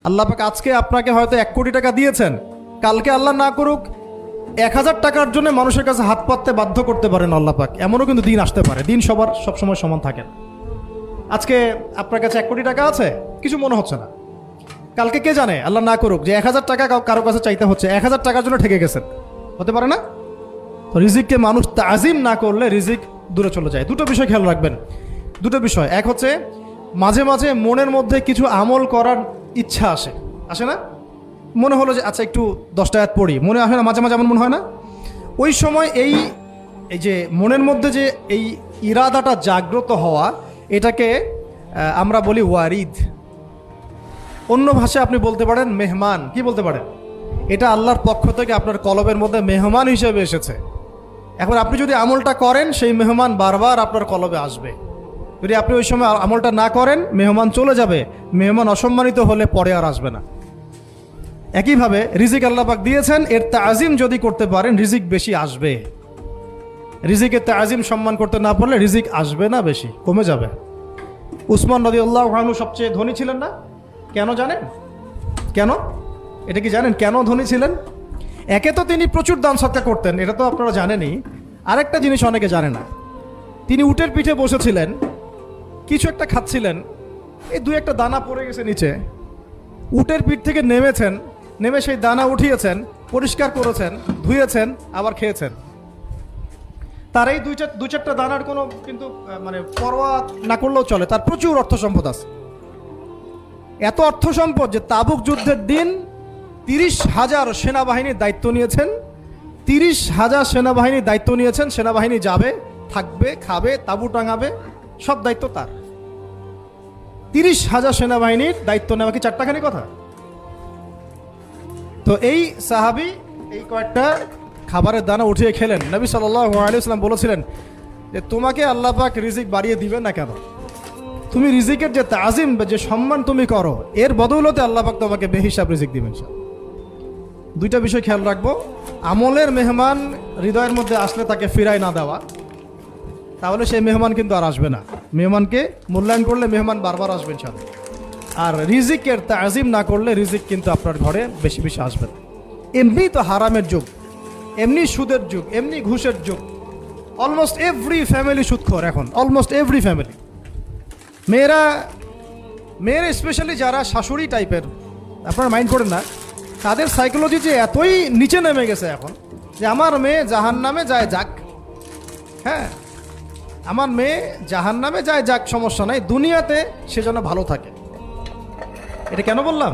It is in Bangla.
আল্লাহ পাক আজকে আপনাকে হয়তো 1 কোটি টাকা দিয়েছেন, কালকে আল্লাহ না করুক 1000 টাকার জন্য মানুষের কাছে হাত পাততে বাধ্য করতে পারেন আল্লাহ পাক। এমনও কিন্তু দিন আসতে পারে, দিন সবার সবসময় সমান থাকে না। আজকে আপনার কাছে 1 কোটি টাকা আছে, কিছু মনে হচ্ছে না। কালকে কে জানে, আল্লাহ না করুক যে 1000 টাকা কারো কাছে চাইতে হচ্ছে, 1000 টাকার জন্য ঠেকে গেছেন, হতে পারে না? তো রিজিককে মানুষ তাজিম না করলে রিজিক দূরে চলে যায়। দুটো বিষয় খেয়াল রাখবেন, দুটো বিষয়। এক হচ্ছে মাঝে মাঝে মনের মধ্যে কিছু আমল করার ইচ্ছা আসে না? মনে হলো যে আচ্ছা একটু 10টা আয়াত পড়ি, মনে আসে না? মাঝে মাঝে এমন মনে হয় না? ওই সময় এই যে মনের মধ্যে যে এই ইরাদাটা জাগ্রত হওয়া, এটাকে আমরা বলি ওয়ারিদ। অন্য ভাষায় আপনি বলতে পারেন মেহমান। কি বলতে পারেন? এটা আল্লাহর পক্ষ থেকে আপনার কলবের মধ্যে মেহমান হিসেবে এসেছে। এখন আপনি যদি আমলটা করেন, সেই মেহমান বারবার আপনার কলবে আসবে। যদি আপনি ওই সময় আমলটা না করেন, মেহমান চলে যাবে। মেহমান অসম্মানিত হলে পরে আর আসবে না। একইভাবে রিজিক আল্লাহ পাক দিয়েছেন, এর তাজিম যদি করতে পারেন রিজিক বেশি আসবে। রিজিকের তাজিম সম্মান করতে না পারলে রিজিক আসবে না, বেশি কমে যাবে। উসমান রাদিয়াল্লাহু আনহু সবচেয়ে ধনী ছিলেন না? কেন জানেন? কেন? এটা কি জানেন কেন ধনী ছিলেন? একে তো তিনি প্রচুর দান সদকা করতেন, এটা তো আপনারা জানেনই। আরেকটা জিনিস অনেকে জানে না, তিনি উটের পিঠে বসেছিলেন, কিছু একটা খাচ্ছিলেন, এই 2-1টা দানা পড়ে গেছে নিচে। উটের পিঠ থেকে নেমেছেন, নেমে সেই দানা উঠিয়েছেন, পরিষ্কার করেছেন, ধুয়েছেন, আবার খেয়েছেন। তার এই 2-4টা দানার কোনো কিন্তু মানে পরোয়া না করলেও চলে। তার প্রচুর অর্থ সম্পদ আছে, এত অর্থ সম্পদ যে তাবুক যুদ্ধের দিন 30,000 সেনাবাহিনীর দায়িত্ব নিয়েছেন। 30,000 সেনাবাহিনীর দায়িত্ব নিয়েছেন। সেনাবাহিনী যাবে, থাকবে, খাবে, তাঁবু টাঙাবে, সব দায়িত্ব তার। 30,000 সেনাবাহিনীর দায়িত্ব নেওয়া কি চারটাখানি কথা? তো এই সাহাবী এই কয়েকটা খাবারের দানা উঠিয়ে খেলেন। নবী সাল্লাল্লাহু আলাইহি ওয়াসাল্লাম বলেছিলেন যে তোমাকে আল্লাহ পাক রিজিক বাড়িয়ে দিবেন না কেন? তুমি রিজিকের যে তাজিম, যে সম্মান তুমি করো, এর বদৌলতে আল্লাহ পাক তোমাকে বেহিসাব রিজিক দিবেন। দুইটা বিষয় খেয়াল রাখবো। আমলের মেহমান হৃদয়ের মধ্যে আসলে তাকে ফিরায় না দেওয়া, তাহলে সেই মেহমান কিন্তু আর আসবে না। মেহমানকে মূল্যায়ন করলে মেহমান বারবার আসবেন সাথে। আর রিজিকের তাজিম না করলে রিজিক কিন্তু আপনার ঘরে বেশি বেশি আসবে না। এমনি তো হারামের যুগ, এমনি সুদের যুগ, এমনি ঘুষের যুগ। অলমোস্ট এভরি ফ্যামিলি সুদখোর এখন, অলমোস্ট এভরি ফ্যামিলি। মেয়েরা স্পেশালি যারা শাশুড়ি টাইপের, আপনারা মাইন্ড করেন না, তাদের সাইকোলজি যে এতই নিচে নেমে গেছে এখন যে আমার মেয়ে জাহান্নামে যায় যাক। হ্যাঁ, আমার মেয়ে জাহান্নামে যায় যাক, সমস্যা নাই, দুনিয়াতে সে যেন ভালো থাকে। এটা কেন বললাম?